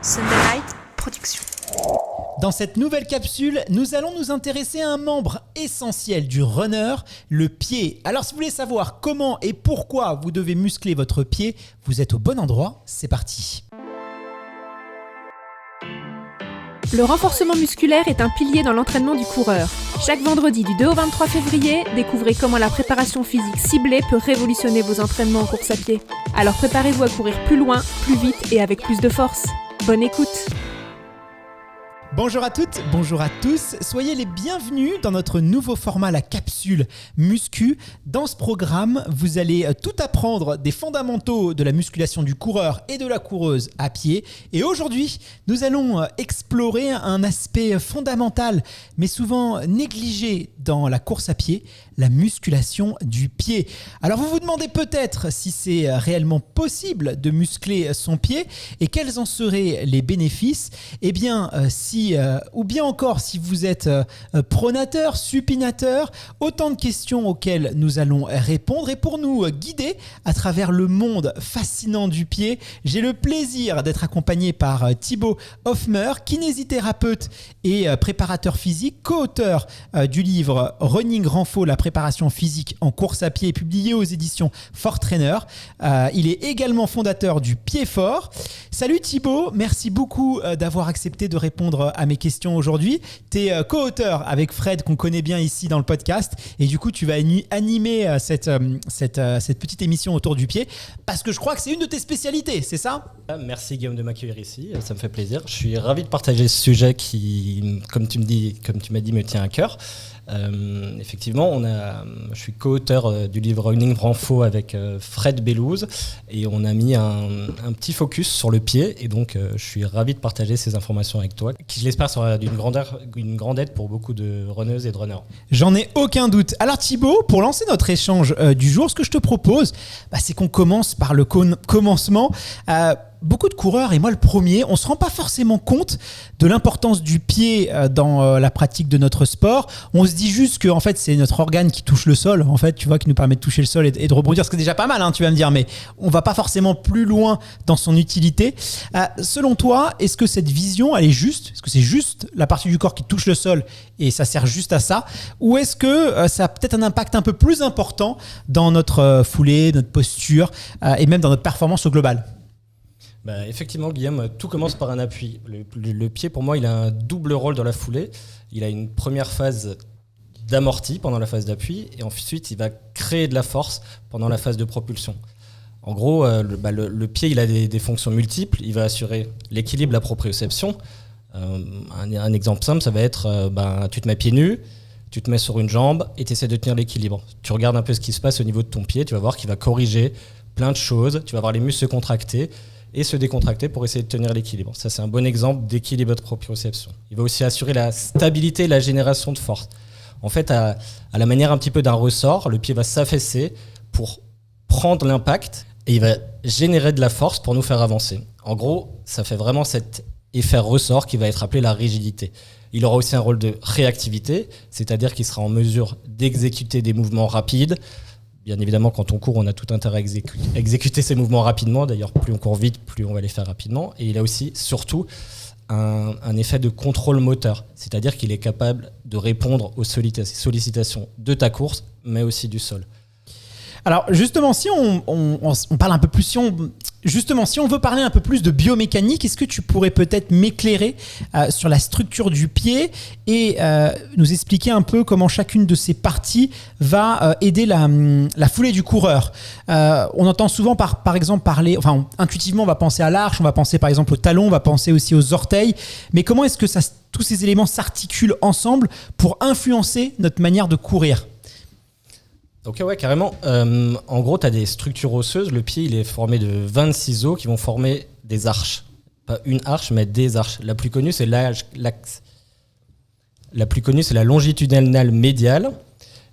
Sunday Night Production. Dans cette nouvelle capsule, nous allons nous intéresser à un membre essentiel du runner, le pied. Alors si vous voulez savoir comment et pourquoi vous devez muscler votre pied, vous êtes au bon endroit, c'est parti. Le renforcement musculaire est un pilier dans l'entraînement du coureur. Chaque vendredi du 2 au 23 février, découvrez comment la préparation physique ciblée peut révolutionner vos entraînements en course à pied. Alors préparez-vous à courir plus loin, plus vite et avec plus de force. Bonne écoute! Bonjour à toutes, bonjour à tous, soyez les bienvenus dans notre nouveau format, la capsule muscu. Dans ce programme, vous allez tout apprendre des fondamentaux de la musculation du coureur et de la coureuse à pied. Et aujourd'hui, nous allons explorer un aspect fondamental, mais souvent négligé dans la course à pied, la musculation du pied. Alors vous vous demandez peut-être si c'est réellement possible de muscler son pied et quels en seraient les bénéfices. Eh bien, ou bien encore si vous êtes pronateur, supinateur, autant de questions auxquelles nous allons répondre. Et pour nous guider à travers le monde fascinant du pied, j'ai le plaisir d'être accompagné par Thibaut Hoffmer, kinésithérapeute et préparateur physique, co-auteur du livre Running Renfo, la préparation physique en course à pied, publié aux éditions Fort Trainer. Il est également fondateur du Pied Fort. Salut Thibaut, merci beaucoup d'avoir accepté de répondre à mes questions aujourd'hui. Tu es co-auteur avec Fred, qu'on connaît bien ici dans le podcast, et du coup tu vas animer cette petite émission autour du pied, parce que je crois que c'est une de tes spécialités, c'est ça ? Merci Guillaume de m'accueillir ici, ça me fait plaisir. Je suis ravi de partager ce sujet qui, comme tu m'as dit, me tient à cœur. Effectivement, je suis co-auteur du livre Running Renfo avec Fred Bellouz, et on a mis un petit focus sur le pied, et donc je suis ravi de partager ces informations avec toi, qui je l'espère sera d'une grande aide pour beaucoup de runneuses et de runners. J'en ai aucun doute. Alors Thibaut, pour lancer notre échange du jour, ce que je te propose, c'est qu'on commence par le commencement. Beaucoup de coureurs, et moi le premier, on ne se rend pas forcément compte de l'importance du pied dans la pratique de notre sport. On se dit juste que en fait, c'est notre organe qui touche le sol, en fait, tu vois, qui nous permet de toucher le sol et de rebondir, ce qui est déjà pas mal, hein, tu vas me dire, mais on ne va pas forcément plus loin dans son utilité. Selon toi, est-ce que cette vision, elle est juste ? Est-ce que c'est juste la partie du corps qui touche le sol et ça sert juste à ça ? Ou est-ce que ça a peut-être un impact un peu plus important dans notre foulée, notre posture et même dans notre performance au global ? Effectivement, Guillaume, tout commence par un appui. Le pied, pour moi, il a un double rôle dans la foulée. Il a une première phase d'amorti pendant la phase d'appui, et ensuite, il va créer de la force pendant la phase de propulsion. En gros, le pied, il a des fonctions multiples. Il va assurer l'équilibre, la proprioception. Un exemple simple, ça va être, tu te mets pieds nus, tu te mets sur une jambe et tu essaies de tenir l'équilibre. Tu regardes un peu ce qui se passe au niveau de ton pied, tu vas voir qu'il va corriger plein de choses, tu vas voir les muscles se contracter et se décontracter pour essayer de tenir l'équilibre. Ça, c'est un bon exemple d'équilibre de proprioception. Il va aussi assurer la stabilité et la génération de force. En fait, à la manière un petit peu d'un ressort, le pied va s'affaisser pour prendre l'impact et il va générer de la force pour nous faire avancer. En gros, ça fait vraiment cet effet ressort qui va être appelé la rigidité. Il aura aussi un rôle de réactivité, c'est-à-dire qu'il sera en mesure d'exécuter des mouvements rapides. Bien évidemment, quand on court, on a tout intérêt à exécuter ces mouvements rapidement. D'ailleurs, plus on court vite, plus on va les faire rapidement. Et il a aussi, surtout, un effet de contrôle moteur. C'est-à-dire qu'il est capable de répondre aux sollicitations de ta course, mais aussi du sol. Alors justement, si on parle un peu plus, si on veut parler un peu plus de biomécanique, est-ce que tu pourrais peut-être m'éclairer sur la structure du pied et nous expliquer un peu comment chacune de ces parties va aider la foulée du coureur ? On entend souvent par exemple parler, intuitivement on va penser à l'arche, on va penser par exemple au talon, on va penser aussi aux orteils, mais comment est-ce que tous ces éléments s'articulent ensemble pour influencer notre manière de courir ? Ok, ouais, carrément. En gros, tu as des structures osseuses. Le pied, il est formé de 26 os qui vont former des arches. Pas une arche, mais des arches. La plus connue, c'est l'axe. La plus connue, c'est la longitudinale médiale,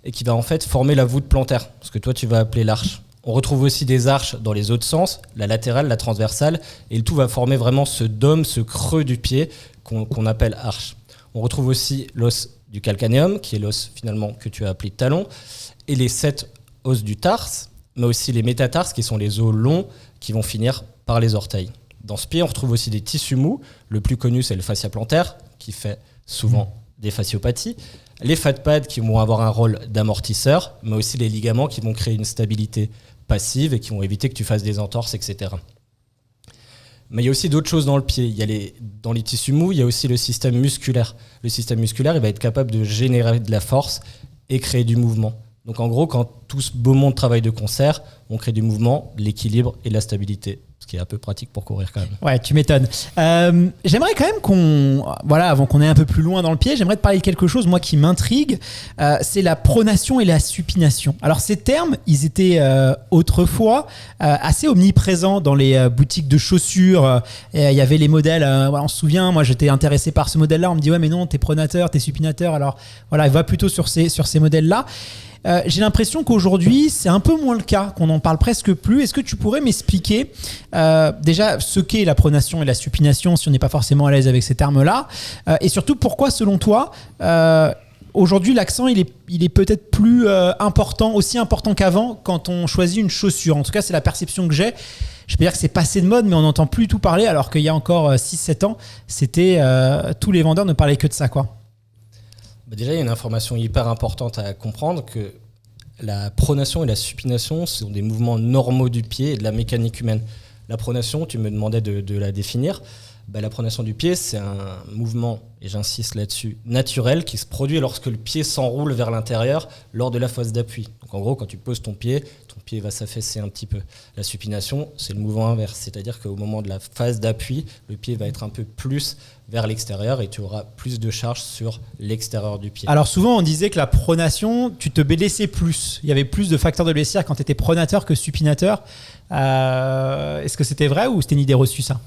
et qui va en fait former la voûte plantaire, ce que toi, tu vas appeler l'arche. On retrouve aussi des arches dans les autres sens, la latérale, la transversale, et le tout va former vraiment ce dôme, ce creux du pied qu'on appelle arche. On retrouve aussi l'os du calcanéum, qui est l'os finalement que tu as appelé talon, et les 7 os du tarse, mais aussi les métatarses, qui sont les os longs qui vont finir par les orteils. Dans ce pied, on retrouve aussi des tissus mous. Le plus connu, c'est le fascia plantaire, qui fait souvent des fasciopathies. Les fat pads qui vont avoir un rôle d'amortisseur, mais aussi les ligaments qui vont créer une stabilité passive et qui vont éviter que tu fasses des entorses, etc. Mais il y a aussi d'autres choses dans le pied. Dans les tissus mous, il y a aussi le système musculaire. Le système musculaire, il va être capable de générer de la force et créer du mouvement. Donc en gros, quand tout ce beau monde travaille de concert, on crée du mouvement, de l'équilibre et de la stabilité. Ce qui est un peu pratique pour courir quand même. Ouais, tu m'étonnes. J'aimerais quand même avant qu'on aille un peu plus loin dans le pied, j'aimerais te parler de quelque chose, moi, qui m'intrigue. C'est la pronation et la supination. Alors, ces termes, ils étaient autrefois assez omniprésents dans les boutiques de chaussures. Il y avait les modèles, on se souvient, moi, j'étais intéressé par ce modèle-là. On me dit, ouais, mais non, t'es pronateur, t'es supinateur. Alors, voilà, va plutôt sur ces modèles-là. J'ai l'impression qu'aujourd'hui, c'est un peu moins le cas, qu'on n'en parle presque plus. Est-ce que tu pourrais m'expliquer déjà ce qu'est la pronation et la supination, si on n'est pas forcément à l'aise avec ces termes-là, et surtout pourquoi, selon toi, aujourd'hui, l'accent il est peut-être plus important, aussi important qu'avant, quand on choisit une chaussure. En tout cas, c'est la perception que j'ai. Je peux dire que c'est passé de mode, mais on n'entend plus tout parler, alors qu'il y a encore 6-7 ans, c'était tous les vendeurs ne parlaient que de ça, quoi. Déjà, il y a une information hyper importante à comprendre, que la pronation et la supination sont des mouvements normaux du pied et de la mécanique humaine. La pronation, tu me demandais de la définir. La pronation du pied, c'est un mouvement, et j'insiste là-dessus, naturel, qui se produit lorsque le pied s'enroule vers l'intérieur lors de la phase d'appui. Donc en gros, quand tu poses ton pied va s'affaisser un petit peu. La supination, c'est le mouvement inverse, c'est-à-dire qu'au moment de la phase d'appui, le pied va être un peu plus vers l'extérieur et tu auras plus de charge sur l'extérieur du pied. Alors souvent, on disait que la pronation, tu te blessais plus. Il y avait plus de facteurs de blessure quand tu étais pronateur que supinateur. Est-ce que c'était vrai ou c'était une idée reçue, ça ?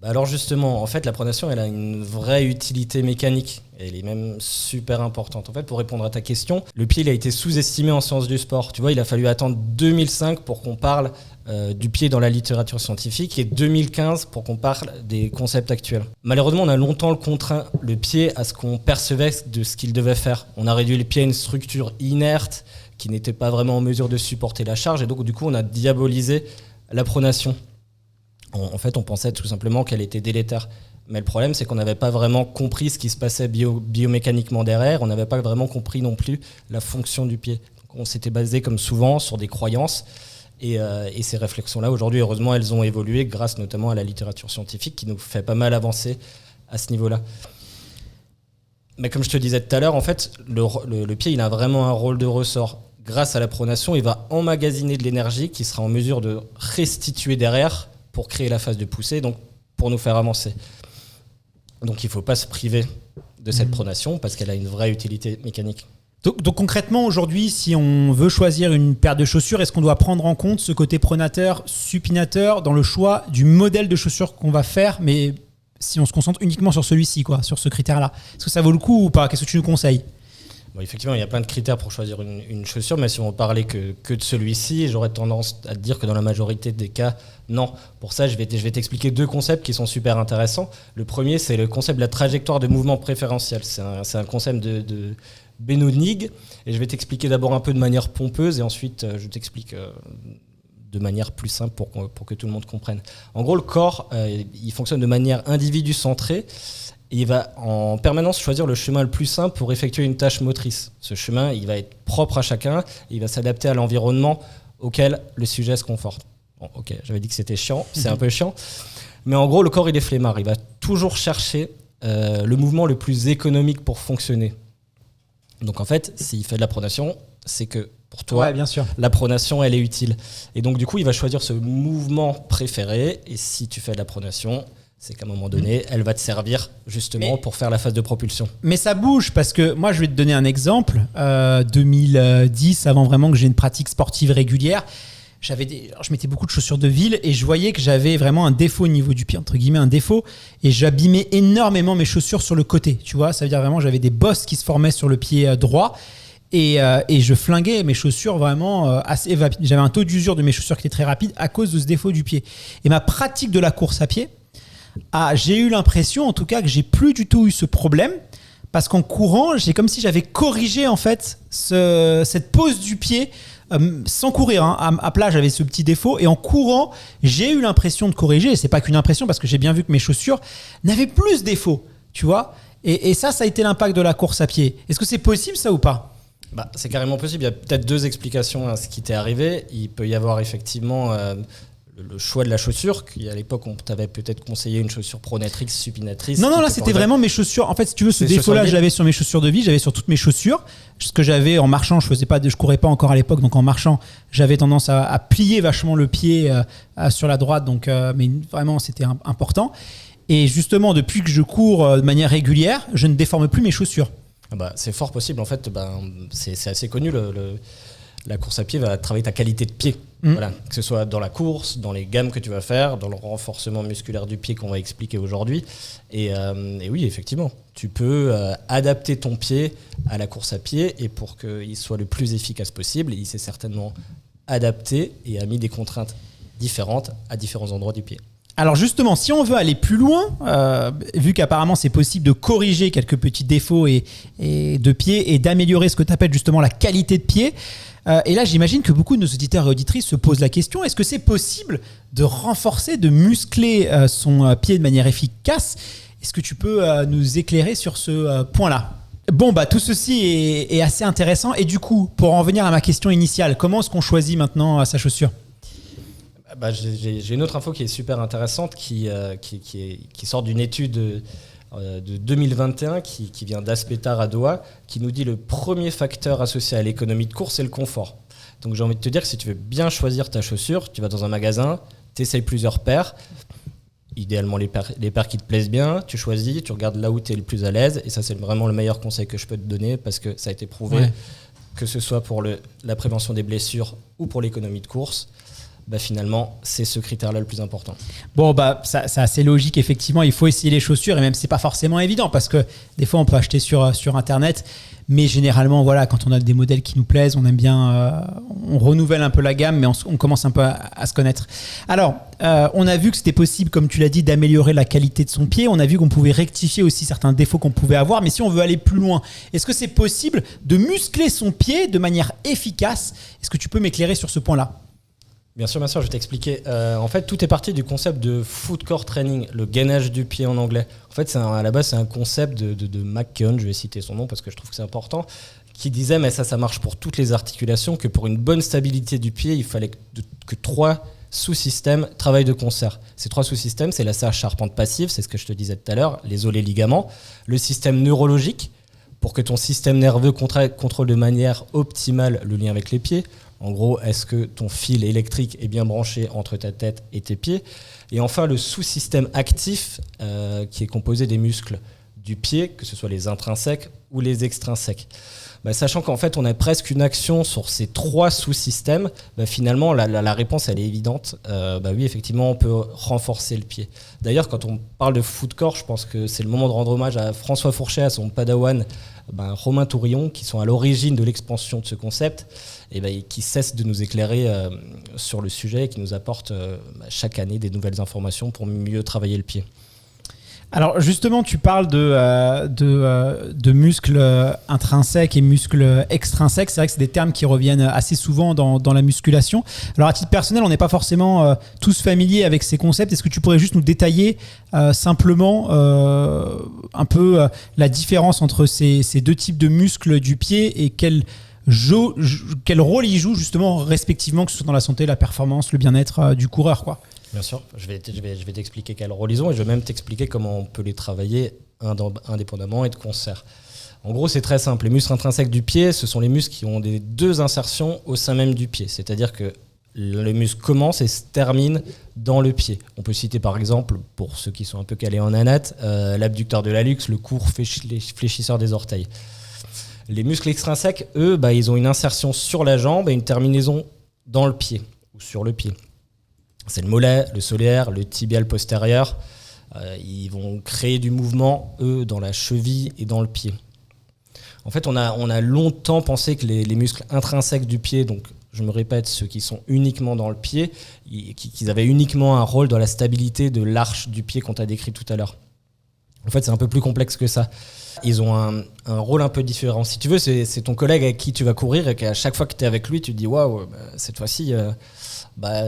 Alors justement, en fait, la pronation, elle a une vraie utilité mécanique. Elle est même super importante. En fait, pour répondre à ta question, le pied il a été sous-estimé en sciences du sport. Tu vois, il a fallu attendre 2005 pour qu'on parle du pied dans la littérature scientifique et 2015 pour qu'on parle des concepts actuels. Malheureusement, on a longtemps contraint le pied à ce qu'on percevait de ce qu'il devait faire. On a réduit le pied à une structure inerte qui n'était pas vraiment en mesure de supporter la charge et donc du coup, on a diabolisé la pronation. En fait, on pensait tout simplement qu'elle était délétère. Mais le problème, c'est qu'on n'avait pas vraiment compris ce qui se passait biomécaniquement derrière. On n'avait pas vraiment compris non plus la fonction du pied. Donc, on s'était basé, comme souvent, sur des croyances. Et ces réflexions-là, aujourd'hui, heureusement, elles ont évolué grâce notamment à la littérature scientifique qui nous fait pas mal avancer à ce niveau-là. Mais comme je te disais tout à l'heure, en fait, le pied, il a vraiment un rôle de ressort. Grâce à la pronation, il va emmagasiner de l'énergie qui sera en mesure de restituer derrière pour créer la phase de poussée, donc pour nous faire avancer. Donc il ne faut pas se priver de cette pronation parce qu'elle a une vraie utilité mécanique. Donc concrètement, aujourd'hui, si on veut choisir une paire de chaussures, est-ce qu'on doit prendre en compte ce côté pronateur, supinateur dans le choix du modèle de chaussures qu'on va faire, mais si on se concentre uniquement sur celui-ci, quoi, sur ce critère-là, est-ce que ça vaut le coup ou pas ? Qu'est-ce que tu nous conseilles ? Effectivement, il y a plein de critères pour choisir une chaussure, mais si on parlait que de celui-ci, j'aurais tendance à te dire que dans la majorité des cas, non. Pour ça, je vais t'expliquer deux concepts qui sont super intéressants. Le premier, c'est le concept de la trajectoire de mouvement préférentiel. C'est un concept de Beno Nig, et je vais t'expliquer d'abord un peu de manière pompeuse, et ensuite je t'explique de manière plus simple pour que tout le monde comprenne. En gros, le corps, il fonctionne de manière individu-centrée, et il va en permanence choisir le chemin le plus simple pour effectuer une tâche motrice. Ce chemin, il va être propre à chacun, et il va s'adapter à l'environnement auquel le sujet se conforte. Bon, ok, j'avais dit que c'était chiant, c'est un peu chiant, mais en gros, le corps, il est flemmard. Il va toujours chercher le mouvement le plus économique pour fonctionner. Donc en fait, s'il fait de la pronation, c'est que pour toi, bien sûr, la pronation, elle est utile. Et donc du coup, il va choisir ce mouvement préféré, et si tu fais de la pronation, c'est qu'à un moment donné, elle va te servir justement pour faire la phase de propulsion. Mais ça bouge parce que moi, je vais te donner un exemple. 2010, avant vraiment que j'ai une pratique sportive régulière, je mettais beaucoup de chaussures de ville et je voyais que j'avais vraiment un défaut au niveau du pied, entre guillemets un défaut, et j'abîmais énormément mes chaussures sur le côté. Tu vois, ça veut dire vraiment j'avais des bosses qui se formaient sur le pied droit. Et je flinguais mes chaussures vraiment assez rapide. J'avais un taux d'usure de mes chaussures qui était très rapide à cause de ce défaut du pied. Et ma pratique de la course à pied, j'ai eu l'impression en tout cas que j'ai plus du tout eu ce problème parce qu'en courant, j'ai comme si j'avais corrigé en fait cette pose du pied sans courir. À plat, j'avais ce petit défaut et en courant, j'ai eu l'impression de corriger. Et c'est pas qu'une impression parce que j'ai bien vu que mes chaussures n'avaient plus ce défaut, tu vois. Et ça a été l'impact de la course à pied. Est-ce que c'est possible ça ou pas ? C'est carrément possible. Il y a peut-être 2 explications à ce qui t'est arrivé. Il peut y avoir effectivement le choix de la chaussure. À l'époque, on t'avait peut-être conseillé une chaussure pronatrix, supinatrix. Non, là, c'était vraiment mes chaussures. En fait, si tu veux, ce défaut-là, je l'avais sur mes chaussures de vie, j'avais sur toutes mes chaussures. Ce que j'avais en marchant, je courais pas encore à l'époque, donc en marchant, j'avais tendance à plier vachement le pied sur la droite. Donc, mais vraiment, c'était important. Et justement, depuis que je cours de manière régulière, je ne déforme plus mes chaussures. C'est fort possible. En fait, c'est assez connu. La course à pied va travailler ta qualité de pied. Voilà, que ce soit dans la course, dans les gammes que tu vas faire, dans le renforcement musculaire du pied qu'on va expliquer aujourd'hui. Et oui, effectivement, tu peux adapter ton pied à la course à pied et pour qu'il soit le plus efficace possible, il s'est certainement adapté et a mis des contraintes différentes à différents endroits du pied. Alors justement, si on veut aller plus loin, vu qu'apparemment c'est possible de corriger quelques petits défauts et de pied et d'améliorer ce que tu appelles justement la qualité de pied, et là j'imagine que beaucoup de nos auditeurs et auditrices se posent la question, est-ce que c'est possible de renforcer, de muscler son pied de manière efficace ? Est-ce que tu peux nous éclairer sur ce point-là ? Bon, tout ceci est assez intéressant et du coup, pour en revenir à ma question initiale, comment est-ce qu'on choisit maintenant sa chaussure ? J'ai une autre info qui est super intéressante qui sort d'une étude de 2021 qui vient d'Aspetar à Doha, qui nous dit le premier facteur associé à l'économie de course, c'est le confort. Donc j'ai envie de te dire que si tu veux bien choisir ta chaussure, tu vas dans un magasin, tu essayes plusieurs paires, idéalement les paires qui te plaisent bien, tu choisis, tu regardes là où tu es le plus à l'aise, et ça c'est vraiment le meilleur conseil que je peux te donner parce que ça a été prouvé, que ce soit pour la prévention des blessures ou pour l'économie de course. Finalement, c'est ce critère-là le plus important. Bon, c'est assez logique, effectivement. Il faut essayer les chaussures et même c'est pas forcément évident parce que des fois, on peut acheter sur Internet. Mais généralement, voilà, quand on a des modèles qui nous plaisent, on aime bien, on renouvelle un peu la gamme, mais on commence un peu à se connaître. Alors, on a vu que c'était possible, comme tu l'as dit, d'améliorer la qualité de son pied. On a vu qu'on pouvait rectifier aussi certains défauts qu'on pouvait avoir. Mais si on veut aller plus loin, est-ce que c'est possible de muscler son pied de manière efficace ? Est-ce que tu peux m'éclairer sur ce point-là ? Bien sûr, je vais t'expliquer. En fait, tout est parti du concept de foot core training, le gainage du pied en anglais. En fait, à la base, c'est un concept de McKeown, je vais citer son nom parce que je trouve que c'est important, qui disait, mais ça marche pour toutes les articulations, que pour une bonne stabilité du pied, il fallait que 3 sous-systèmes travaillent de concert. Ces 3 sous-systèmes, c'est la serre charpente passive, c'est ce que je te disais tout à l'heure, les os, les ligaments, le système neurologique, pour que ton système nerveux contrôle de manière optimale le lien avec les pieds. En gros, est-ce que ton fil électrique est bien branché entre ta tête et tes pieds ? Et enfin, le sous-système actif qui est composé des muscles du pied, que ce soit les intrinsèques ou les extrinsèques. Sachant qu'en fait, on a presque une action sur ces 3 sous-systèmes, finalement, la réponse, elle est évidente. Oui, effectivement, on peut renforcer le pied. D'ailleurs, quand on parle de foot core, je pense que c'est le moment de rendre hommage à François Fourchet, à son padawan, Romain Tourillon, qui sont à l'origine de l'expansion de ce concept et qui cessent de nous éclairer sur le sujet et qui nous apportent chaque année des nouvelles informations pour mieux travailler le pied. Alors justement, tu parles de muscles intrinsèques et muscles extrinsèques. C'est vrai que c'est des termes qui reviennent assez souvent dans la musculation. Alors à titre personnel, on n'est pas forcément tous familiers avec ces concepts. Est-ce que tu pourrais juste nous détailler simplement un peu la différence entre ces 2 types de muscles du pied et quel rôle ils jouent justement respectivement, que ce soit dans la santé, la performance, le bien-être du coureur, quoi. Bien sûr, je vais t'expliquer quel rôle ils ont et je vais même t'expliquer comment on peut les travailler indépendamment et de concert. En gros, c'est très simple. Les muscles intrinsèques du pied, ce sont les muscles qui ont des 2 insertions au sein même du pied. C'est-à-dire que le muscle commence et se termine dans le pied. On peut citer par exemple, pour ceux qui sont un peu calés en anat, l'abducteur de l'hallux, le court fléchisseur des orteils. Les muscles extrinsèques, eux, ils ont une insertion sur la jambe et une terminaison dans le pied ou sur le pied. C'est le mollet, le solaire, le tibial postérieur. Ils vont créer du mouvement, eux, dans la cheville et dans le pied. En fait, on a longtemps pensé que les muscles intrinsèques du pied, donc je me répète, ceux qui sont uniquement dans le pied, qu'ils avaient uniquement un rôle dans la stabilité de l'arche du pied qu'on t'a décrit tout à l'heure. En fait, c'est un peu plus complexe que ça. Ils ont un rôle un peu différent. Si tu veux, c'est ton collègue avec qui tu vas courir et qu'à chaque fois que tu es avec lui, tu te dis waouh, cette fois-ci,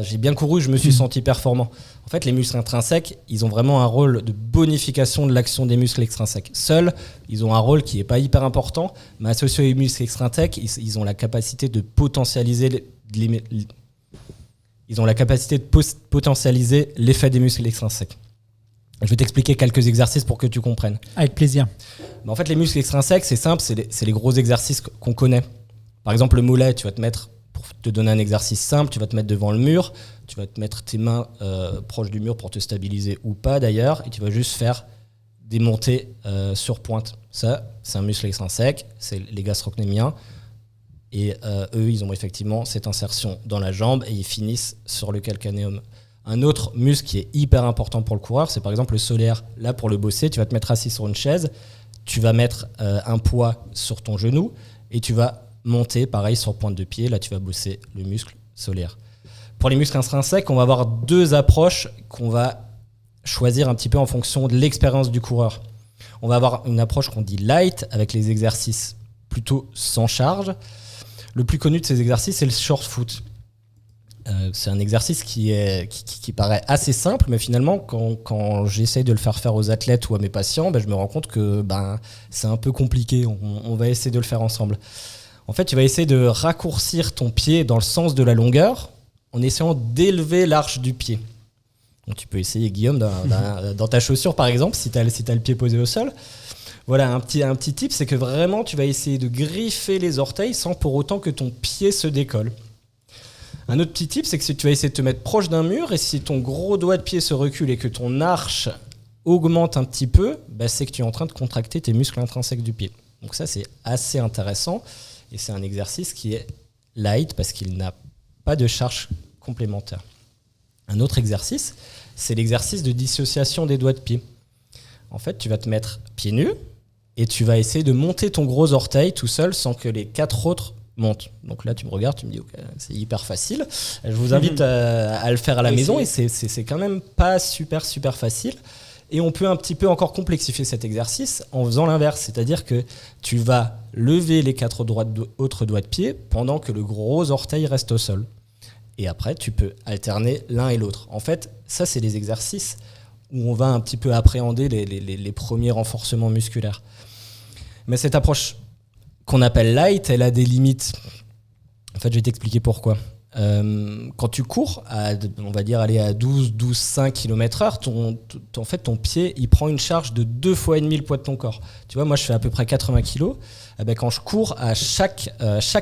j'ai bien couru, je me suis senti performant. En fait, les muscles intrinsèques, ils ont vraiment un rôle de bonification de l'action des muscles extrinsèques. Seuls, ils ont un rôle qui n'est pas hyper important, mais associé aux muscles extrinsèques, ils ont la capacité de potentialiser potentialiser l'effet des muscles extrinsèques. Je vais t'expliquer quelques exercices pour que tu comprennes. Avec plaisir. En fait, les muscles extrinsèques, c'est simple, c'est les gros exercices qu'on connaît. Par exemple, le mollet, tu vas te mettre, pour te donner un exercice simple, tu vas te mettre devant le mur, tu vas te mettre tes mains proches du mur pour te stabiliser ou pas d'ailleurs, et tu vas juste faire des montées sur pointe. Ça, c'est un muscle extrinsèque, c'est les gastrocnémiens. Et eux, ils ont effectivement cette insertion dans la jambe et ils finissent sur le calcanéum. Un autre muscle qui est hyper important pour le coureur, c'est par exemple le solaire. Là, pour le bosser, tu vas te mettre assis sur une chaise, tu vas mettre un poids sur ton genou et tu vas monter, pareil, sur pointe de pied. Là, tu vas bosser le muscle solaire. Pour les muscles intrinsèques, on va avoir deux approches qu'on va choisir un petit peu en fonction de l'expérience du coureur. On va avoir une approche qu'on dit light, avec les exercices plutôt sans charge. Le plus connu de ces exercices, c'est le short foot. C'est un exercice qui paraît assez simple, mais finalement, quand j'essaye de le faire aux athlètes ou à mes patients, je me rends compte que c'est un peu compliqué. On va essayer de le faire ensemble. En fait, tu vas essayer de raccourcir ton pied dans le sens de la longueur en essayant d'élever l'arche du pied. Donc, tu peux essayer, Guillaume, dans ta chaussure, par exemple, si tu as le pied posé au sol. Voilà, un petit tip, c'est que vraiment, tu vas essayer de griffer les orteils sans pour autant que ton pied se décolle. Un autre petit tip, c'est que si tu vas essayer de te mettre proche d'un mur et si ton gros doigt de pied se recule et que ton arche augmente un petit peu, c'est que tu es en train de contracter tes muscles intrinsèques du pied. Donc ça, c'est assez intéressant et c'est un exercice qui est light parce qu'il n'a pas de charge complémentaire. Un autre exercice, c'est l'exercice de dissociation des doigts de pied. En fait, tu vas te mettre pieds nus et tu vas essayer de monter ton gros orteil tout seul sans que les 4 autres montent. Donc là, tu me regardes, tu me dis ok, c'est hyper facile. Je vous invite à le faire à la maison et c'est quand même pas super facile. Et on peut un petit peu encore complexifier cet exercice en faisant l'inverse, c'est-à-dire que tu vas lever les 4 autres doigts de pied pendant que le gros orteil reste au sol. Et après, tu peux alterner l'un et l'autre. En fait, ça, c'est les exercices où on va un petit peu appréhender les premiers renforcements musculaires. Mais cette approche qu'on appelle light, elle a des limites. En fait, je vais t'expliquer pourquoi. Quand tu cours, on va dire aller à 12-5 km/h, ton pied, il prend une charge de 2 fois et demi le poids de ton corps. Tu vois, moi, je fais à peu près 80 kg. Quand je cours, à chaque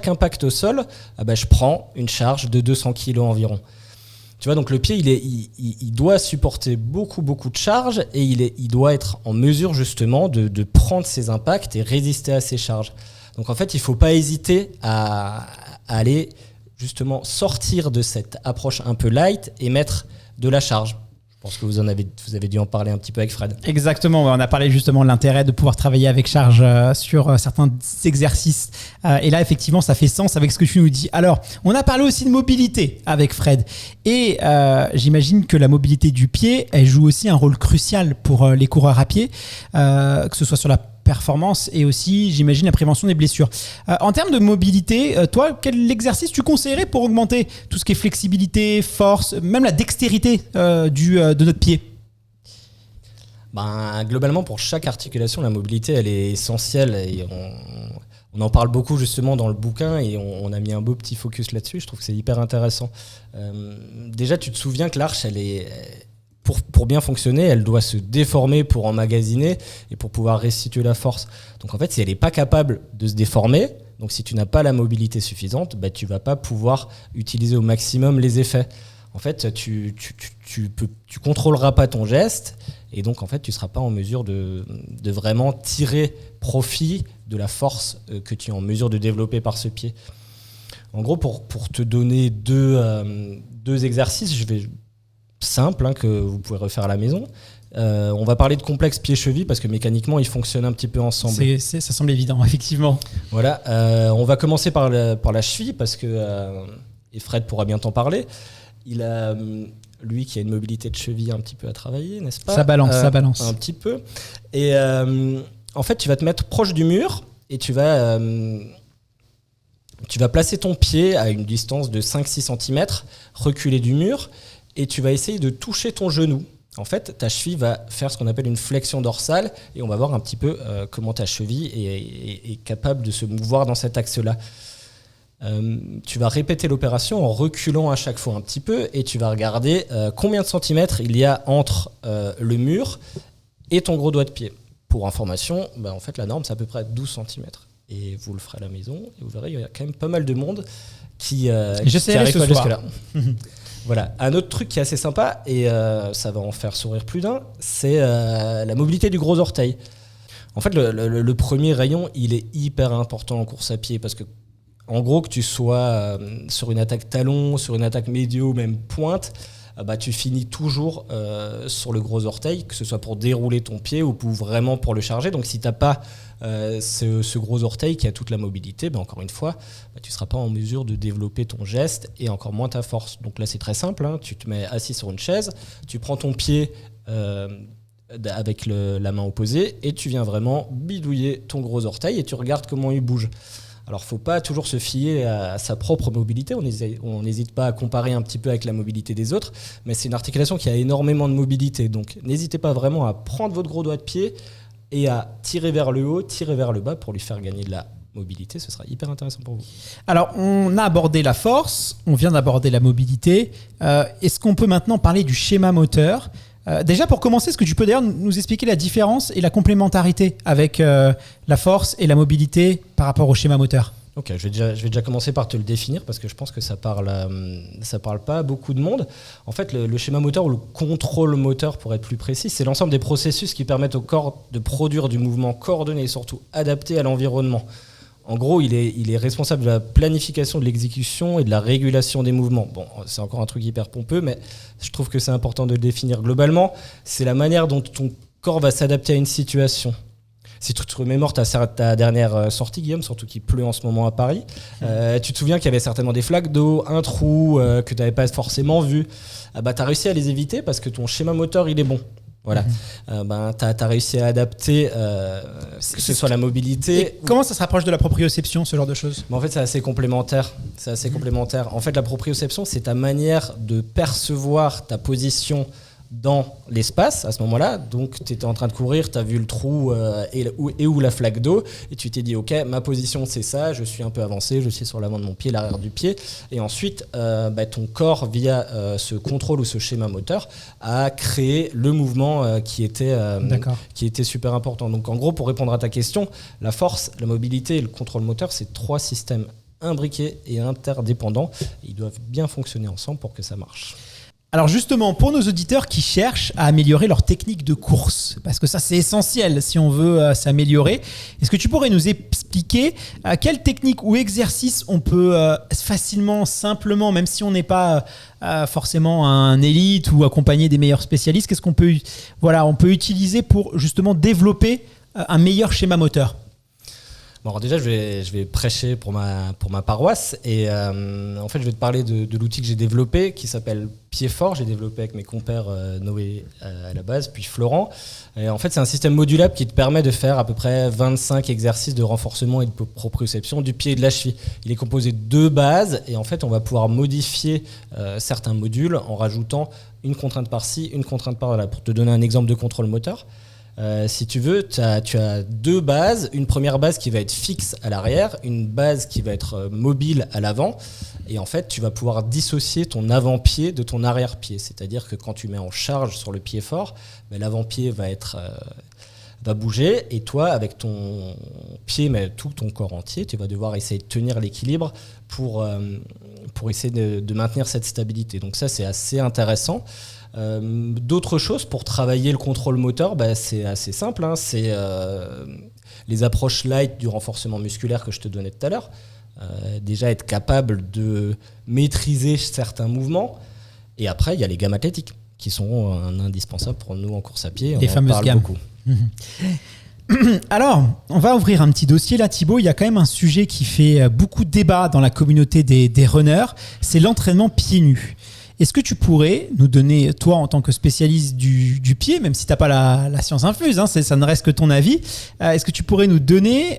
impact au sol, je prends une charge de 200 kg environ. Tu vois, donc le pied, il doit supporter beaucoup de charges et il doit être en mesure justement de prendre ces impacts et résister à ces charges. Donc en fait, il ne faut pas hésiter à aller justement sortir de cette approche un peu light et mettre de la charge. Je pense que vous avez dû en parler un petit peu avec Fred. Exactement, on a parlé justement de l'intérêt de pouvoir travailler avec charge sur certains exercices. Et là, effectivement, ça fait sens avec ce que tu nous dis. Alors, on a parlé aussi de mobilité avec Fred. Et j'imagine que la mobilité du pied, elle joue aussi un rôle crucial pour les coureurs à pied, que ce soit sur la performance et aussi, j'imagine, la prévention des blessures. En termes de mobilité, toi, quel exercice tu conseillerais pour augmenter tout ce qui est flexibilité, force, même la dextérité de notre pied? Globalement, pour chaque articulation, la mobilité, elle est essentielle et on en parle beaucoup justement dans le bouquin et on a mis un beau petit focus là-dessus. Je trouve que c'est hyper intéressant. Déjà, tu te souviens que l'arche, elle est... Pour bien fonctionner, elle doit se déformer pour emmagasiner et pour pouvoir restituer la force. Donc en fait, si elle n'est pas capable de se déformer, donc si tu n'as pas la mobilité suffisante, tu ne vas pas pouvoir utiliser au maximum les effets. En fait, tu contrôleras pas ton geste et donc en fait, tu ne seras pas en mesure de vraiment tirer profit de la force que tu es en mesure de développer par ce pied. En gros, pour te donner deux exercices, simple que vous pouvez refaire à la maison. On va parler de complexe pied-cheville parce que mécaniquement ils fonctionnent un petit peu ensemble. Ça semble évident, effectivement. Voilà, on va commencer par la cheville parce que et Fred pourra bien t'en parler. lui qui a une mobilité de cheville un petit peu à travailler, n'est-ce pas ? Ça balance. Un petit peu. Et en fait, tu vas te mettre proche du mur et tu vas placer ton pied à une distance de 5-6 cm, reculer du mur, et tu vas essayer de toucher ton genou. En fait, ta cheville va faire ce qu'on appelle une flexion dorsale, et on va voir un petit peu comment ta cheville est capable de se mouvoir dans cet axe-là. Tu vas répéter l'opération en reculant à chaque fois un petit peu, et tu vas regarder combien de centimètres il y a entre le mur et ton gros doigt de pied. Pour information, en fait, la norme, c'est à peu près 12 cm. Et vous le ferez à la maison, et vous verrez, il y a quand même pas mal de monde qui arrive pas jusque-là. Voilà. Un autre truc qui est assez sympa, et ça va en faire sourire plus d'un, c'est la mobilité du gros orteil. En fait, le premier rayon, il est hyper important en course à pied, parce que, en gros, que tu sois sur une attaque talon, sur une attaque médio, même pointe, tu finis toujours sur le gros orteil, que ce soit pour dérouler ton pied ou vraiment pour le charger. Donc si tu n'as pas ce gros orteil qui a toute la mobilité, encore une fois, tu ne seras pas en mesure de développer ton geste et encore moins ta force. Donc là, c'est très simple, hein. Tu te mets assis sur une chaise, tu prends ton pied avec la main opposée et tu viens vraiment bidouiller ton gros orteil et tu regardes comment il bouge. Alors, il ne faut pas toujours se fier à sa propre mobilité. On n'hésite pas à comparer un petit peu avec la mobilité des autres, mais c'est une articulation qui a énormément de mobilité. Donc, n'hésitez pas vraiment à prendre votre gros doigt de pied et à tirer vers le haut, tirer vers le bas pour lui faire gagner de la mobilité. Ce sera hyper intéressant pour vous. Alors, on a abordé la force, on vient d'aborder la mobilité. Est-ce qu'on peut maintenant parler du schéma moteur ? Déjà, pour commencer, est-ce que tu peux d'ailleurs nous expliquer la différence et la complémentarité avec la force et la mobilité par rapport au schéma moteur ? Ok, je vais déjà commencer par te le définir parce que je pense que ça parle pas à beaucoup de monde. En fait, le schéma moteur ou le contrôle moteur, pour être plus précis, c'est l'ensemble des processus qui permettent au corps de produire du mouvement coordonné et surtout adapté à l'environnement. En gros, il est responsable de la planification de l'exécution et de la régulation des mouvements. Bon, c'est encore un truc hyper pompeux, mais je trouve que c'est important de le définir globalement. C'est la manière dont ton corps va s'adapter à une situation. Si tu te remémores ta dernière sortie, Guillaume, surtout qu'il pleut en ce moment à Paris, tu te souviens qu'il y avait certainement des flaques d'eau, un trou que tu n'avais pas forcément vu. Tu as réussi à les éviter parce que ton schéma moteur, il est bon. Voilà, tu as réussi à adapter que ce soit la mobilité. Et comment ça se rapproche de la proprioception, ce genre de choses ? En fait, c'est assez complémentaire. En fait, la proprioception, c'est ta manière de percevoir ta position dans l'espace à ce moment-là. Donc, tu étais en train de courir, tu as vu le trou et où la flaque d'eau, et tu t'es dit, ok, ma position, c'est ça, je suis un peu avancé, je suis sur l'avant de mon pied, l'arrière du pied. Et ensuite, ton corps, via ce contrôle ou ce schéma moteur, a créé le mouvement qui était super important. Donc, en gros, pour répondre à ta question, la force, la mobilité et le contrôle moteur, c'est 3 systèmes imbriqués et interdépendants. Ils doivent bien fonctionner ensemble pour que ça marche. Alors justement, pour nos auditeurs qui cherchent à améliorer leur technique de course, parce que ça c'est essentiel si on veut s'améliorer, est-ce que tu pourrais nous expliquer quelle technique ou exercice on peut facilement, simplement, même si on n'est pas forcément un élite ou accompagné des meilleurs spécialistes, qu'est-ce qu'on peut, on peut utiliser pour justement développer un meilleur schéma moteur ? Bon, alors déjà, je vais prêcher pour ma paroisse et en fait, je vais te parler de l'outil que j'ai développé qui s'appelle Pied Fort. J'ai développé avec mes compères Noé à la base, puis Florent. Et en fait, c'est un système modulable qui te permet de faire à peu près 25 exercices de renforcement et de proprioception du pied et de la cheville. Il est composé de 2 bases et en fait, on va pouvoir modifier certains modules en rajoutant une contrainte par-ci, une contrainte par-là. Pour te donner un exemple de contrôle moteur, si tu veux, tu as 2 bases. Une première base qui va être fixe à l'arrière, une base qui va être mobile à l'avant. Et en fait, tu vas pouvoir dissocier ton avant-pied de ton arrière-pied. C'est-à-dire que quand tu mets en charge sur le pied fort, l'avant-pied va bouger. Et toi, avec ton pied, mais tout ton corps entier, tu vas devoir essayer de tenir l'équilibre pour essayer de maintenir cette stabilité. Donc ça, c'est assez intéressant. D'autres choses pour travailler le contrôle moteur, c'est assez simple, hein. C'est les approches light du renforcement musculaire que je te donnais tout à l'heure. Déjà être capable de maîtriser certains mouvements. Et après, il y a les gammes athlétiques qui sont indispensables pour nous en course à pied. Les fameuses gammes. Beaucoup. Alors, on va ouvrir un petit dossier là, Thibaut. Il y a quand même un sujet qui fait beaucoup de débat dans la communauté des runners, c'est l'entraînement pieds nus. Est-ce que tu pourrais nous donner, toi en tant que spécialiste du pied, même si tu n'as pas la science infuse, hein, ça ne reste que ton avis, est-ce que tu pourrais nous donner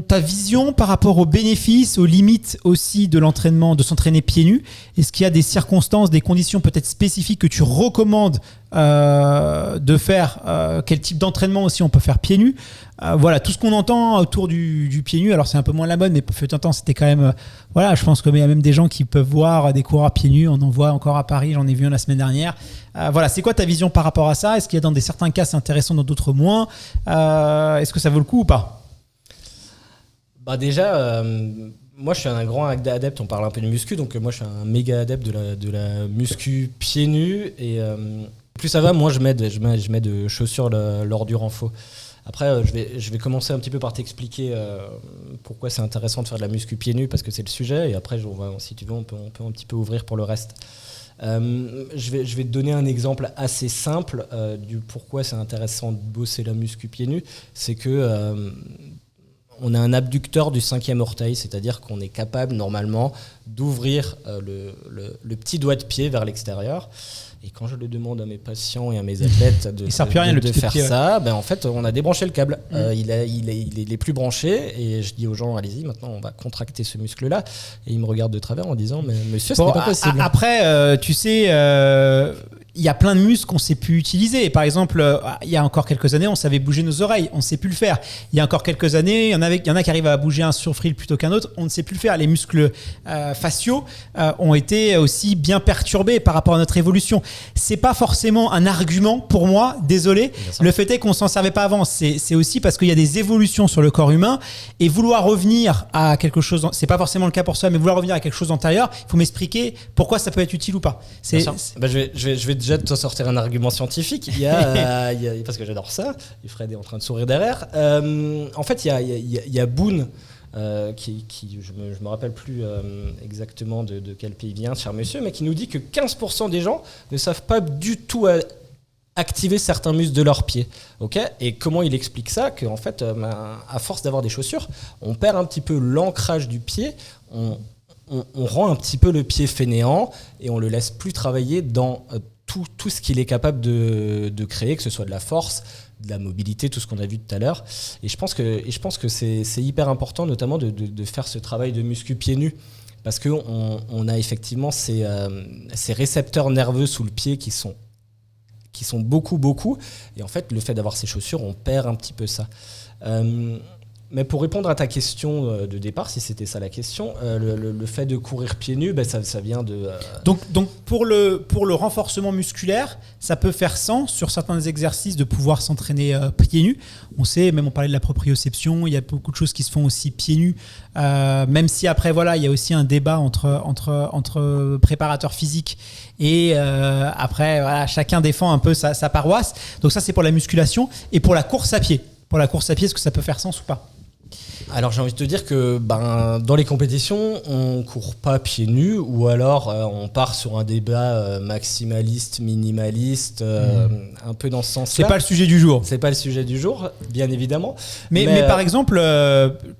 ta vision par rapport aux bénéfices, aux limites aussi de l'entraînement, de s'entraîner pieds nus? Est-ce qu'il y a des circonstances, des conditions peut-être spécifiques que tu recommandes de faire? Quel type d'entraînement aussi on peut faire pieds nus? Voilà, tout ce qu'on entend autour du pied nu. Alors c'est un peu moins la mode, mais fut un temps c'était quand même... voilà, je pense qu'il y a même des gens qui peuvent voir des coureurs pieds nus. On en voit encore à Paris, j'en ai vu un la semaine dernière. Voilà, c'est quoi ta vision par rapport à ça? Est-ce qu'il y a dans certains cas c'est intéressant, dans d'autres moins? Est-ce que ça vaut le coup ou pas? Déjà, moi je suis un grand adepte, on parle un peu de muscu, donc moi je suis un méga adepte de la muscu pieds nus, et plus ça va, moins je mets de chaussures lors du renfo. Après, je vais commencer un petit peu par t'expliquer pourquoi c'est intéressant de faire de la muscu pieds nus, parce que c'est le sujet, et après, si tu veux, on peut un petit peu ouvrir pour le reste. Je vais te donner un exemple assez simple du pourquoi c'est intéressant de bosser la muscu pieds nus. C'est que on a un abducteur du 5e orteil, c'est-à-dire qu'on est capable normalement d'ouvrir le petit doigt de pied vers l'extérieur. Et quand je le demande à mes patients et à mes athlètes de faire ça, en fait, on a débranché le câble. Il est plus branché, et je dis aux gens, allez-y, maintenant on va contracter ce muscle-là. Et ils me regardent de travers en disant, mais monsieur, ce n'est pas possible. Après, tu sais... il y a plein de muscles qu'on ne sait plus utiliser. Par exemple, il y a encore quelques années, on savait bouger nos oreilles. On ne sait plus le faire. Il y a encore quelques années, il y en a qui arrivent à bouger un surfril plutôt qu'un autre. On ne sait plus le faire. Les muscles faciaux ont été aussi bien perturbés par rapport à notre évolution. Ce n'est pas forcément un argument pour moi, désolé. Le fait est qu'on ne s'en servait pas avant. C'est aussi parce qu'il y a des évolutions sur le corps humain. Et vouloir revenir à quelque chose, ce n'est pas forcément le cas pour ça, mais vouloir revenir à quelque chose d'antérieur, il faut m'expliquer pourquoi ça peut être utile ou pas. Je vais déjà te sortir un argument scientifique. Il y a, parce que j'adore ça, et Fred est en train de sourire derrière. En fait, il y a Boone, je me rappelle plus exactement de quel pays vient, cher monsieur, mais qui nous dit que 15% des gens ne savent pas du tout activer certains muscles de leurs pieds. Okay, et comment il explique ça? Qu'en fait, à force d'avoir des chaussures, on perd un petit peu l'ancrage du pied, on rend un petit peu le pied fainéant, et on le laisse plus travailler dans tout ce qu'il est capable de créer, que ce soit de la force, de la mobilité, tout ce qu'on a vu tout à l'heure. Et je pense que c'est hyper important, notamment de faire ce travail de muscu pieds nus, parce qu'on a effectivement ces récepteurs nerveux sous le pied qui sont beaucoup, et en fait le fait d'avoir ces chaussures, on perd un petit peu ça. Mais pour répondre à ta question de départ, si c'était ça la question, le fait de courir pieds nus, ça vient de... Donc pour le renforcement musculaire, ça peut faire sens sur certains exercices de pouvoir s'entraîner pieds nus. On sait, même on parlait de la proprioception, il y a beaucoup de choses qui se font aussi pieds nus, même si après voilà, il y a aussi un débat entre préparateurs physiques et après voilà, chacun défend un peu sa paroisse. Donc ça c'est pour la musculation. Et pour la course à pied, est-ce que ça peut faire sens ou pas? Alors j'ai envie de te dire que dans les compétitions, on court pas pieds nus, ou alors on part sur un débat maximaliste, minimaliste, un peu dans ce sens-là. C'est pas le sujet du jour. C'est pas le sujet du jour, bien évidemment. Mais par exemple,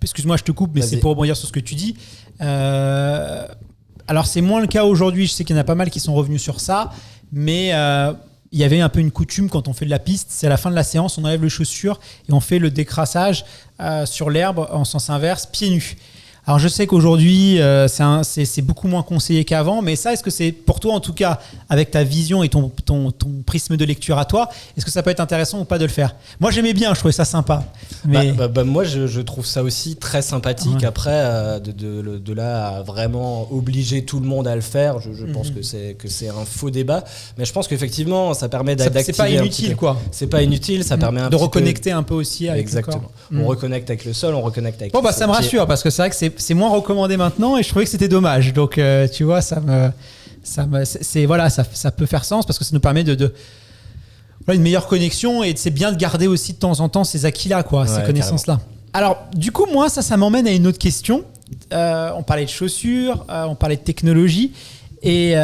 excuse-moi, je te coupe, mais vas-y. C'est pour rebondir sur ce que tu dis. Alors c'est moins le cas aujourd'hui. Je sais qu'il y en a pas mal qui sont revenus sur ça, mais il y avait un peu une coutume quand on fait de la piste, c'est à la fin de la séance, on enlève les chaussures et on fait le décrassage sur l'herbe en sens inverse, pieds nus. Alors je sais qu'aujourd'hui c'est beaucoup moins conseillé qu'avant, mais ça, est-ce que c'est pour toi en tout cas, avec ta vision et ton prisme de lecture à toi, est-ce que ça peut être intéressant ou pas de le faire? Moi j'aimais bien, je trouvais ça sympa. Mais... moi je trouve ça aussi très sympathique. Ouais. Après de là à vraiment obliger tout le monde à le faire, je pense que c'est un faux débat, mais je pense qu'effectivement ça permet d'activer. C'est pas inutile quoi. C'est pas inutile, ça permet de reconnecter un peu aussi avec le corps. Exactement. On reconnecte avec le sol, on reconnecte avec. Ça me rassure parce que c'est vrai que c'est moins recommandé maintenant et je trouvais que c'était dommage. Donc tu vois, ça peut faire sens parce que ça nous permet de une meilleure connexion, et c'est bien de garder aussi de temps en temps ces acquis-là, ces connaissances-là. Alors du coup, moi ça m'emmène à une autre question. On parlait de chaussures, on parlait de technologie. Et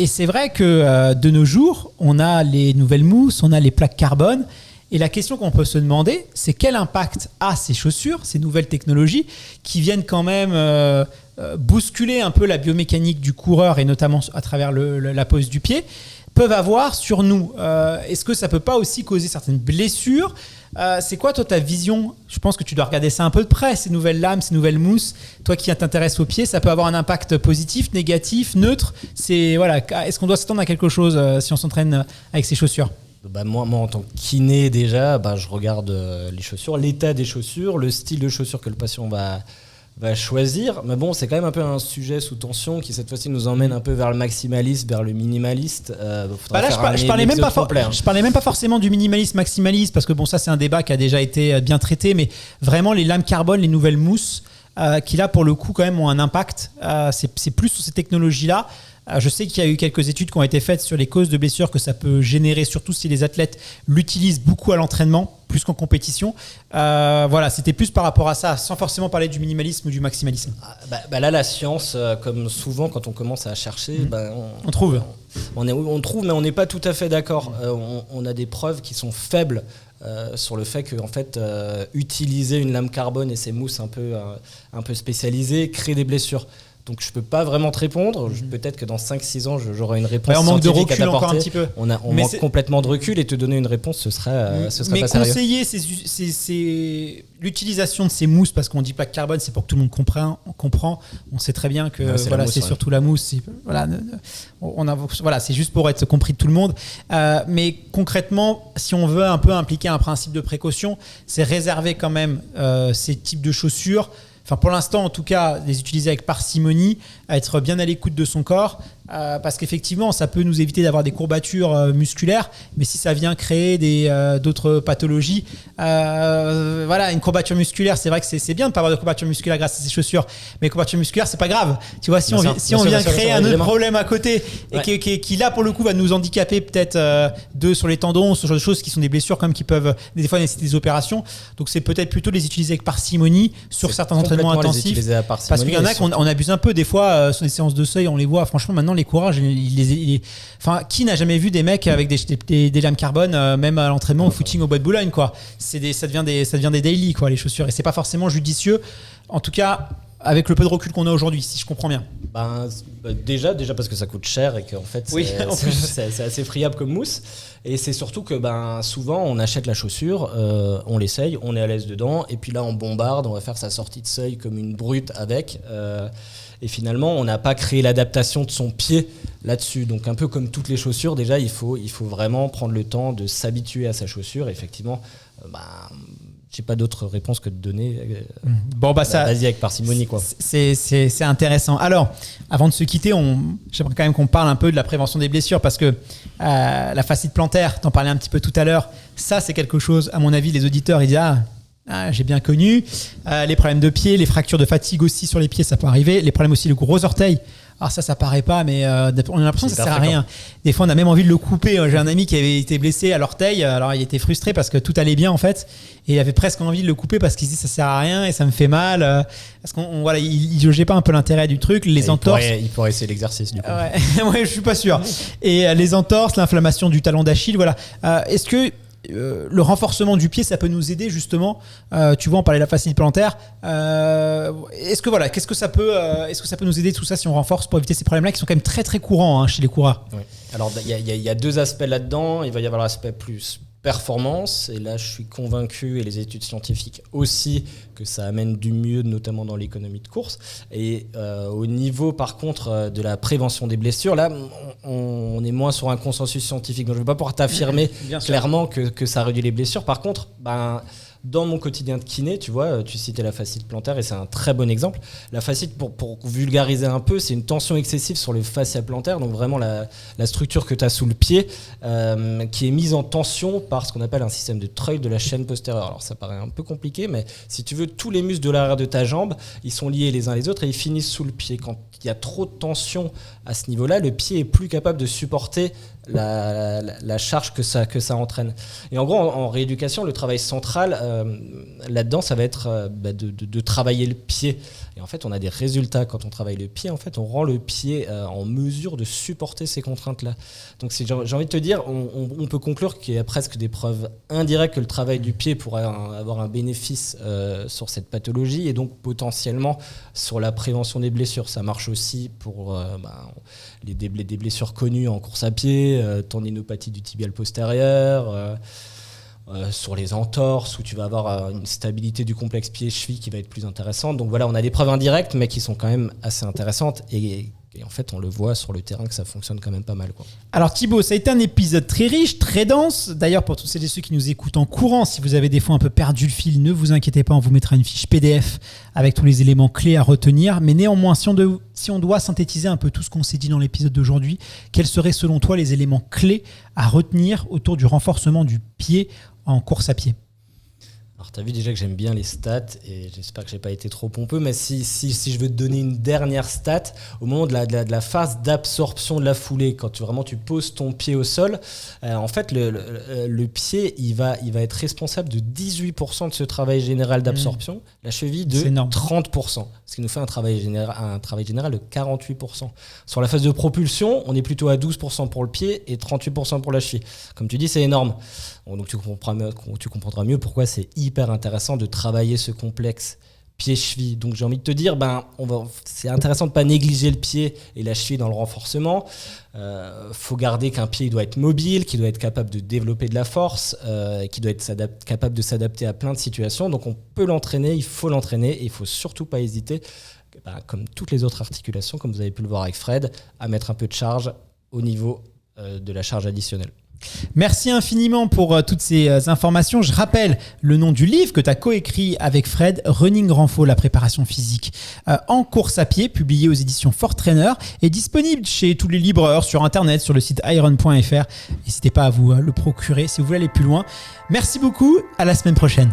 c'est vrai que de nos jours, on a les nouvelles mousses, on a les plaques carbone. Et la question qu'on peut se demander, c'est quel impact a ces chaussures, ces nouvelles technologies qui viennent quand même bousculer un peu la biomécanique du coureur et notamment à travers la pose du pied, peuvent avoir sur nous. Est-ce que ça peut pas aussi causer certaines blessures ? C'est quoi toi ta vision ? Je pense que tu dois regarder ça un peu de près, ces nouvelles lames, ces nouvelles mousses. Toi qui t'intéresses au pied, ça peut avoir un impact positif, négatif, neutre. Est-ce qu'on doit s'attendre à quelque chose si on s'entraîne avec ces chaussures ? Moi, en tant que kiné déjà, je regarde les chaussures, l'état des chaussures, le style de chaussures que le patient va choisir. Mais bon, c'est quand même un peu un sujet sous tension qui cette fois-ci nous emmène un peu vers le maximaliste, vers le minimaliste. Je parlais même pas forcément du minimalisme maximaliste parce que bon, ça c'est un débat qui a déjà été bien traité, mais vraiment les lames carbone, les nouvelles mousses qui là pour le coup quand même ont un impact. C'est plus sur ces technologies-là. Je sais qu'il y a eu quelques études qui ont été faites sur les causes de blessures que ça peut générer, surtout si les athlètes l'utilisent beaucoup à l'entraînement, plus qu'en compétition. C'était plus par rapport à ça, sans forcément parler du minimalisme ou du maximalisme. Là, la science, comme souvent quand on commence à chercher, on trouve. On trouve, mais on n'est pas tout à fait d'accord. On a des preuves qui sont faibles sur le fait que utiliser une lame carbone et ces mousses un peu spécialisées crée des blessures. Donc je ne peux pas vraiment te répondre. Peut-être que dans 5-6 ans, j'aurai une réponse on manque de scientifique recul à t'apporter. encore un petit peu. On manque complètement de recul et te donner une réponse, ce serait mais pas sérieux. Conseiller l'utilisation de ces mousses, parce qu'on dit plaque carbone, c'est pour que tout le monde comprend. On sait très bien que c'est surtout la mousse. C'est juste pour être compris de tout le monde. Mais concrètement, si on veut un peu impliquer un principe de précaution, c'est réserver quand même ces types de chaussures. Enfin, pour l'instant, en tout cas, les utiliser avec parcimonie, à être bien à l'écoute de son corps, parce qu'effectivement, ça peut nous éviter d'avoir des courbatures musculaires, mais si ça vient créer d'autres pathologies, une courbature musculaire, c'est vrai que c'est bien de ne pas avoir de courbature musculaire grâce à ces chaussures, mais courbature musculaire, c'est pas grave. Tu vois, si on vient créer un autre problème à côté et qui là, pour le coup, va nous handicaper peut-être sur les tendons, ce genre de choses qui sont des blessures comme qui peuvent des fois nécessiter des opérations. Donc, c'est peut-être plutôt les utiliser avec parsimonnie sur certains entraînements intensifs, parce qu'il y en a qu'on abuse un peu des fois sur des séances de seuil, on les voit. Franchement, maintenant les coureurs, qui n'a jamais vu des mecs avec des lames carbone, même à l'entraînement, au footing, au bois de Boulogne, quoi. Ça devient des daily, quoi, les chaussures, et c'est pas forcément judicieux. En tout cas, avec le peu de recul qu'on a aujourd'hui, si je comprends bien. Déjà parce que ça coûte cher et qu'en fait c'est assez friable comme mousse. Et c'est surtout que souvent on achète la chaussure, on l'essaye, on est à l'aise dedans, et puis là on bombarde, on va faire sa sortie de seuil comme une brute avec. Et finalement, on n'a pas créé l'adaptation de son pied là-dessus. Donc un peu comme toutes les chaussures, déjà il faut vraiment prendre le temps de s'habituer à sa chaussure. Et effectivement, j'ai pas d'autre réponse que de donner. Vas-y avec parcimonie, quoi. C'est intéressant. Alors, avant de se quitter, j'aimerais quand même qu'on parle un peu de la prévention des blessures, parce que la fascite plantaire, t'en parlais un petit peu tout à l'heure, ça c'est quelque chose, à mon avis, les auditeurs ils disent j'ai bien connu. Les problèmes de pied, les fractures de fatigue aussi sur les pieds, ça peut arriver. Les problèmes aussi, le gros orteil. Alors ça paraît pas, mais on a l'impression que ça sert à rien. Des fois, on a même envie de le couper. J'ai un ami qui avait été blessé à l'orteil. Alors, il était frustré parce que tout allait bien, en fait. Et il avait presque envie de le couper parce qu'il se dit ça sert à rien et ça me fait mal. Parce il jaugeait pas un peu l'intérêt du truc. Les entorses. Il pourrait essayer l'exercice, du coup. Ouais, je suis pas sûr. Et les entorses, l'inflammation du talon d'Achille, voilà. Est-ce que le renforcement du pied, ça peut nous aider justement. Tu vois, on parlait de la fascite plantaire. Est-ce que ça peut nous aider tout ça si on renforce pour éviter ces problèmes-là qui sont quand même très très courants chez les coureurs. Oui. Alors il y a deux aspects là-dedans. Il va y avoir l'aspect plus performance, et là je suis convaincu, et les études scientifiques aussi, que ça amène du mieux, notamment dans l'économie de course. Et au niveau par contre de la prévention des blessures, là on est moins sur un consensus scientifique, donc je ne vais pas pouvoir t'affirmer clairement que ça réduit les blessures. Par contre, dans mon quotidien de kiné, tu vois, tu citais la fascite plantaire et c'est un très bon exemple. La fascite, pour vulgariser un peu, c'est une tension excessive sur le fascia plantaire, donc vraiment la structure que tu as sous le pied, qui est mise en tension par ce qu'on appelle un système de treuil de la chaîne postérieure. Alors ça paraît un peu compliqué, mais si tu veux, tous les muscles de l'arrière de ta jambe, ils sont liés les uns les autres et ils finissent sous le pied. Quand il y a trop de tension à ce niveau-là, le pied est plus capable de supporter la charge que ça entraîne. Et en gros, en rééducation, le travail central là-dedans, ça va être de travailler le pied. Et en fait, on a des résultats quand on travaille le pied. En fait, on rend le pied en mesure de supporter ces contraintes-là. Donc, j'ai envie de te dire, on peut conclure qu'il y a presque des preuves indirectes que le travail du pied pourrait avoir un bénéfice sur cette pathologie et donc potentiellement sur la prévention des blessures. Ça marche aussi pour des blessures connues en course à pied, tendinopathie du tibial postérieur, sur les entorses où tu vas avoir une stabilité du complexe pied-cheville qui va être plus intéressante. Donc voilà, on a des preuves indirectes mais qui sont quand même assez intéressantes et en fait on le voit sur le terrain que ça fonctionne quand même pas mal, quoi. Alors Thibaut, ça a été un épisode très riche, très dense. D'ailleurs, pour tous celles et ceux qui nous écoutent en courant, si vous avez des fois un peu perdu le fil, ne vous inquiétez pas, on vous mettra une fiche PDF avec tous les éléments clés à retenir. Mais néanmoins, si on doit synthétiser un peu tout ce qu'on s'est dit dans l'épisode d'aujourd'hui, quels seraient selon toi les éléments clés à retenir autour du renforcement du pied en course à pied ? Alors, tu as vu déjà que j'aime bien les stats et j'espère que je n'ai pas été trop pompeux, mais si je veux te donner une dernière stat, au moment de la phase d'absorption de la foulée, quand tu poses ton pied au sol, en fait, le pied, il va être responsable de 18% de ce travail général d'absorption, la cheville de 30%, ce qui nous fait un travail général de 48%. Sur la phase de propulsion, on est plutôt à 12% pour le pied et 38% pour la cheville. Comme tu dis, c'est énorme. Donc tu comprendras mieux pourquoi c'est hyper intéressant de travailler ce complexe pied-cheville. Donc j'ai envie de te dire, c'est intéressant de ne pas négliger le pied et la cheville dans le renforcement. Faut garder qu'un pied il doit être mobile, qu'il doit être capable de développer de la force, qu'il doit être capable de s'adapter à plein de situations. Donc on peut l'entraîner, il faut l'entraîner et il ne faut surtout pas hésiter, comme toutes les autres articulations, comme vous avez pu le voir avec Fred, à mettre un peu de charge au niveau de la charge additionnelle. Merci infiniment pour toutes ces informations. Je rappelle le nom du livre que tu as coécrit avec Fred, Running Renfo, la préparation physique en course à pied, publié aux éditions Fort Trainer et disponible chez tous les libraires sur internet, sur le site iron.fr. N'hésitez pas à vous le procurer si vous voulez aller plus loin. Merci beaucoup, à la semaine prochaine.